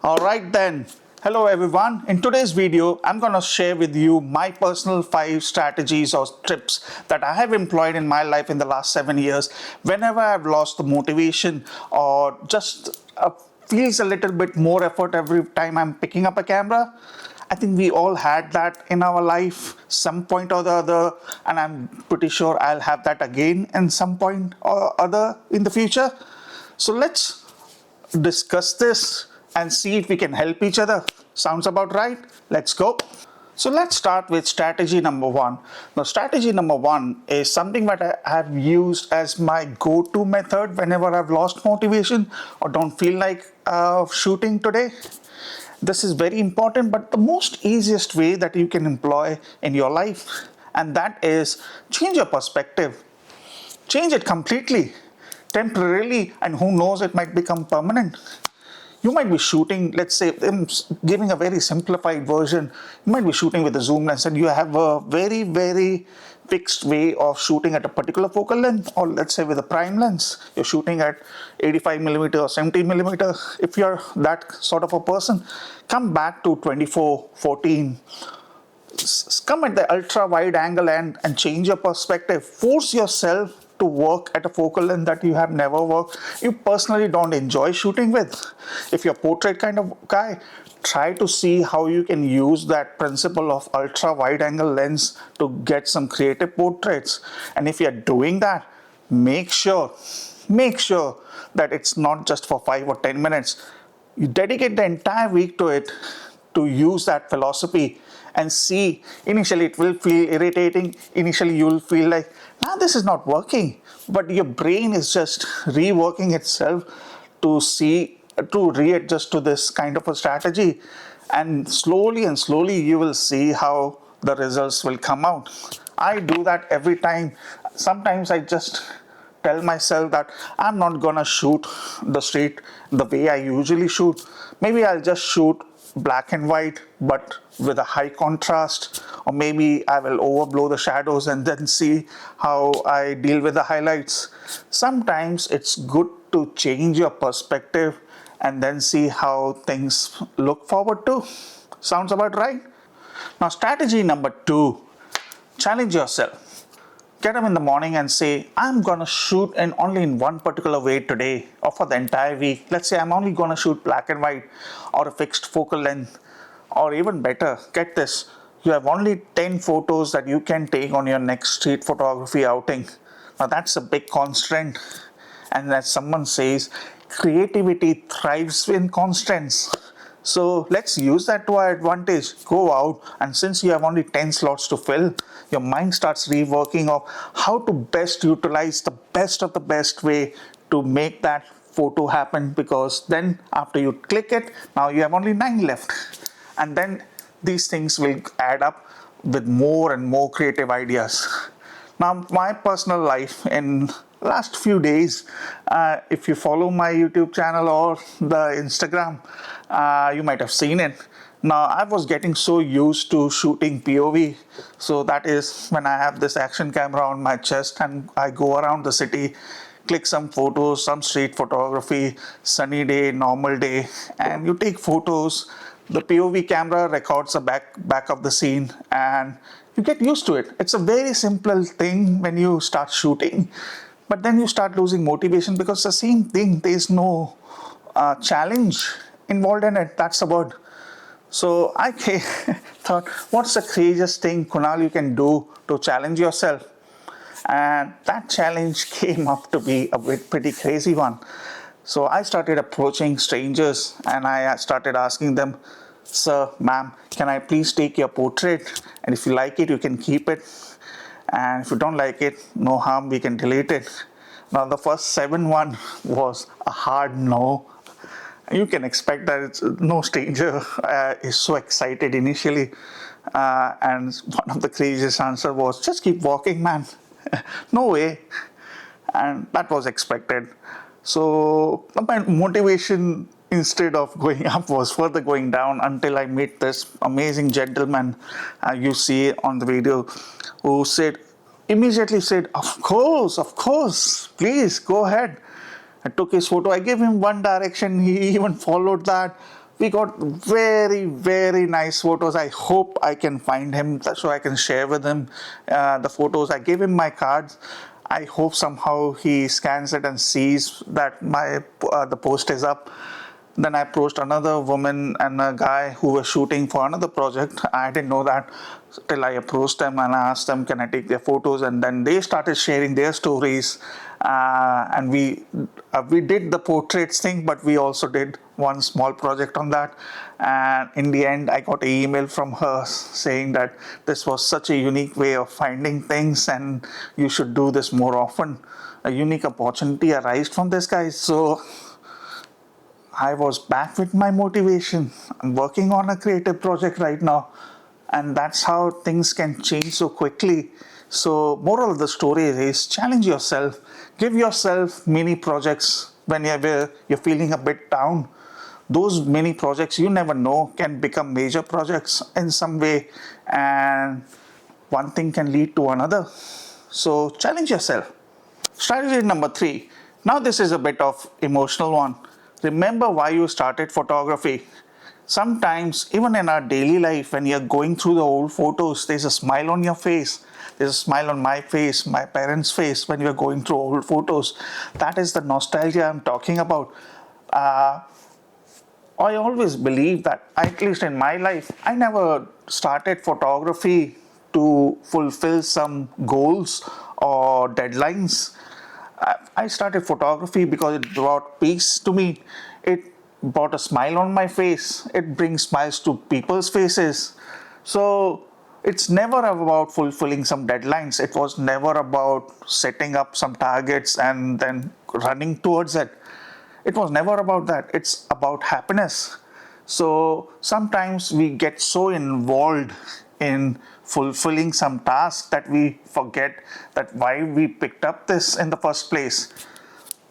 Alright then, hello everyone. In today's video, I'm gonna share with you my personal 5 strategies or tips that I have employed in my life in the last 7 years whenever I've lost the motivation or just feels a little bit more effort every time I'm picking up a camera. I think we all had that in our life some point or the other, and I'm pretty sure I'll have that again in some point or other in the future. So let's discuss this and see if we can help each other. Sounds about right? Let's go. So let's start with strategy number 1. Now, strategy number 1 is something that I have used as my go-to method whenever I've lost motivation or don't feel like shooting today. This is very important, but the most easiest way that you can employ in your life, and that is change your perspective. Change it completely, temporarily, and who knows, it might become permanent. You might be shooting, let's say, I'm giving a very simplified version. You might be shooting with a zoom lens and you have a very, very fixed way of shooting at a particular focal length, or let's say with a prime lens, you're shooting at 85mm or 70mm. If you're that sort of a person, come back to 24-14. Come at the ultra wide angle and change your perspective. Force yourself to work at a focal length that you have never worked, you personally don't enjoy shooting with. If you're a portrait kind of guy, try to see how you can use that principle of ultra wide angle lens to get some creative portraits. And if you're doing that, make sure that it's not just for 5 or 10 minutes. You dedicate the entire week to it, to use that philosophy and see. Initially it will feel irritating. Initially you will feel like, this is not working, but your brain is just reworking itself to readjust to this kind of a strategy, and slowly you will see how the results will come out. I do that every time. Sometimes I just tell myself that I'm not gonna shoot the street the way I usually shoot. Maybe I'll just shoot black and white but with a high contrast, or maybe I will overblow the shadows and then see how I deal with the highlights. Sometimes it's good to change your perspective and then see how things look forward to. Sounds about right? Now, strategy number 2, challenge yourself. Get up in the morning and say, I'm gonna shoot only in one particular way today or for the entire week. Let's say I'm only gonna shoot black and white or a fixed focal length, or even better, get this, you have only 10 photos that you can take on your next street photography outing. Now that's a big constraint, and as someone says, creativity thrives in constraints. So let's use that to our advantage. Go out, and since you have only 10 slots to fill, your mind starts reworking of how to best utilize the best of the best way to make that photo happen, because then after you click it, now you have only 9 left. And then these things will add up with more and more creative ideas. Now, my personal life in last few days, if you follow my YouTube channel or the Instagram, you might have seen it. Now, I was getting so used to shooting POV. So that is when I have this action camera on my chest and I go around the city, click some photos, some street photography, sunny day, normal day, and you take photos. The POV camera records the back of the scene and you get used to it. It's a very simple thing when you start shooting, but then you start losing motivation because the same thing, there's no challenge involved in it. That's the word. So I thought, what's the craziest thing, Kunal, you can do to challenge yourself? And that challenge came up to be a pretty crazy one. So I started approaching strangers and I started asking them, sir, ma'am, can I please take your portrait? And if you like it, you can keep it. And if you don't like it, no harm, we can delete it. Now the first 7 was a hard no. You can expect that no stranger is so excited initially. And one of the craziest answer was, just keep walking, man. No way. And that was expected. So my motivation, instead of going up, was further going down until I met this amazing gentleman you see on the video, who immediately said, of course, please go ahead. I took his photo. I gave him one direction. He even followed that. We got very, very nice photos. I hope I can find him so I can share with him the photos. I gave him my cards. I hope somehow he scans it and sees that the post is up. Then I approached another woman and a guy who were shooting for another project. I didn't know that till I approached them and I asked them, can I take their photos? And then they started sharing their stories. And we did the portraits thing, but we also did one small project on that. And in the end, I got an email from her saying that this was such a unique way of finding things and you should do this more often. A unique opportunity arose from this, guys. So I was back with my motivation. I'm working on a creative project right now, and that's how things can change so quickly. So, moral of the story is challenge yourself, give yourself mini projects when you're feeling a bit down. Those mini projects you never know can become major projects in some way, and one thing can lead to another. So, challenge yourself. Strategy number 3. Now, this is a bit of emotional one. Remember why you started photography. Sometimes, even in our daily life, when you're going through the old photos, there's a smile on your face. There's a smile on my face, my parents' face when you're going through old photos. That is the nostalgia I'm talking about. I always believe that, at least in my life, I never started photography to fulfill some goals or deadlines. I started photography because it brought peace to me. It brought a smile on my face. It brings smiles to people's faces. So it's never about fulfilling some deadlines. It was never about setting up some targets and then running towards it. It was never about that. It's about happiness. So sometimes we get so involved in fulfilling some task that we forget that why we picked up this in the first place.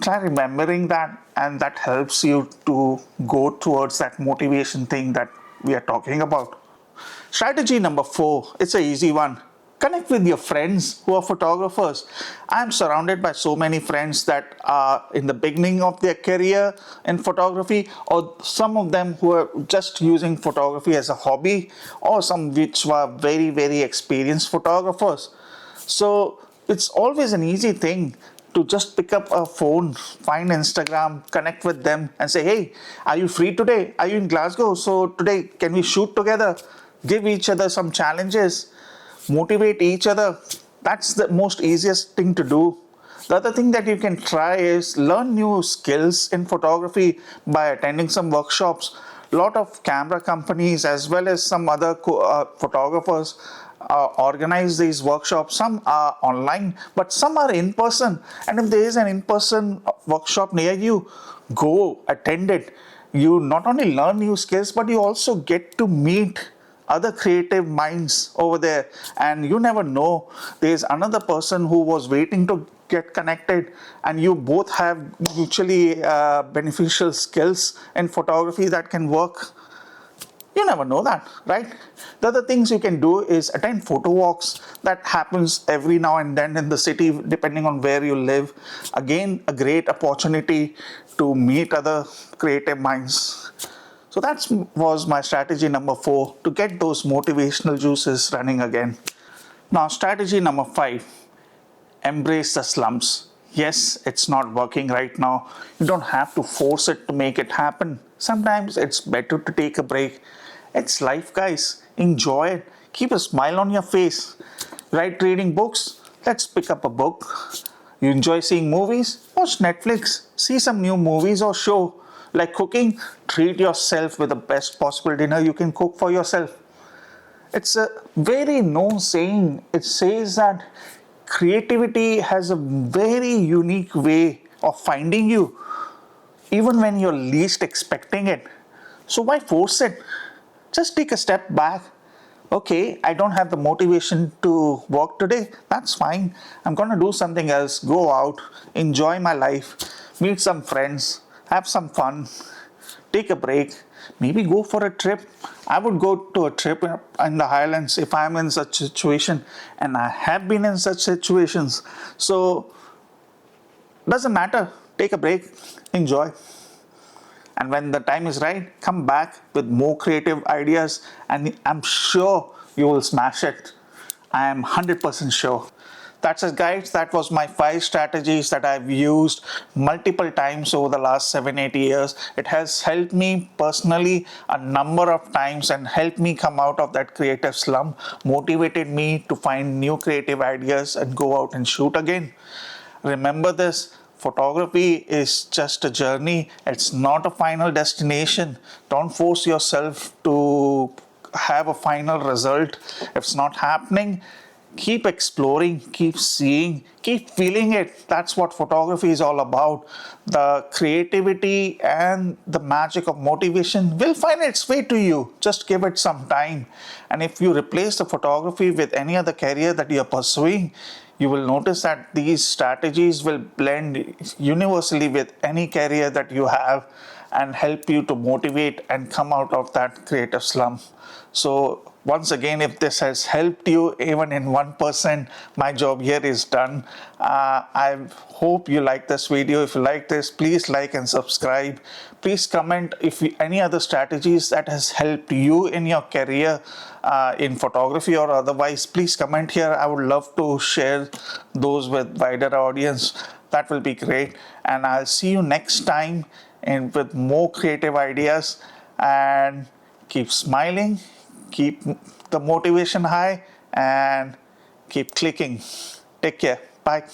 Try remembering that, and that helps you to go towards that motivation thing that we are talking about. Strategy number 4, it's an easy one. Connect with your friends who are photographers. I'm surrounded by so many friends that are in the beginning of their career in photography, or some of them who are just using photography as a hobby, or some which were very, very experienced photographers. So it's always an easy thing to just pick up a phone, find Instagram, connect with them and say, hey, are you free today? Are you in Glasgow? So today, can we shoot together? Give each other some challenges, motivate each other. That's the most easiest thing to do. The other thing that you can try is learn new skills in photography by attending some workshops. A lot of camera companies as well as some other photographers organize these workshops. Some are online, but some are in person. And if there is an in-person workshop near you, go attend it. You not only learn new skills, but you also get to meet other creative minds over there, and you never know, there's another person who was waiting to get connected, and you both have mutually beneficial skills in photography that can work. You never know that, right? The other things you can do is attend photo walks. That happens every now and then in the city, depending on where you live. Again, a great opportunity to meet other creative minds. So that was my strategy number 4, to get those motivational juices running again. Now, strategy number 5, embrace the slumps. Yes, it's not working right now. You don't have to force it to make it happen. Sometimes it's better to take a break. It's life, guys. Enjoy it. Keep a smile on your face. Right, reading books? Let's pick up a book. You enjoy seeing movies? Watch Netflix. See some new movies or show. Like cooking, treat yourself with the best possible dinner you can cook for yourself. It's a very known saying. It says that creativity has a very unique way of finding you, even when you're least expecting it. So why force it? Just take a step back. Okay, I don't have the motivation to work today. That's fine. I'm going to do something else. Go out, enjoy my life, meet some friends, have some fun, take a break, maybe go for a trip. I would go to a trip in the Highlands if I'm in such a situation, and I have been in such situations. So, doesn't matter. Take a break, enjoy. And when the time is right, come back with more creative ideas, and I'm sure you will smash it. I am 100% sure. That's it, guys. That was my 5 strategies that I've used multiple times over the last 7-8 years. It has helped me personally a number of times and helped me come out of that creative slump, motivated me to find new creative ideas and go out and shoot again. Remember this, photography is just a journey, it's not a final destination. Don't force yourself to have a final result. If it's not happening, keep exploring, keep seeing, keep feeling it. That's what photography is all about. The creativity and the magic of motivation will find its way to you. Just give it some time. And if you replace the photography with any other career that you're pursuing, you will notice that these strategies will blend universally with any career that you have and help you to motivate and come out of that creative slump. So once again, if this has helped you even in 1%, my job here is done. I hope you like this video. If you like this, please like and subscribe. Please comment if any other strategies that has helped you in your career in photography or otherwise. Please comment here. I would love to share those with wider audience. That will be great. And I'll see you next time with more creative ideas. And keep smiling, keep the motivation high, and keep clicking. Take care. Bye.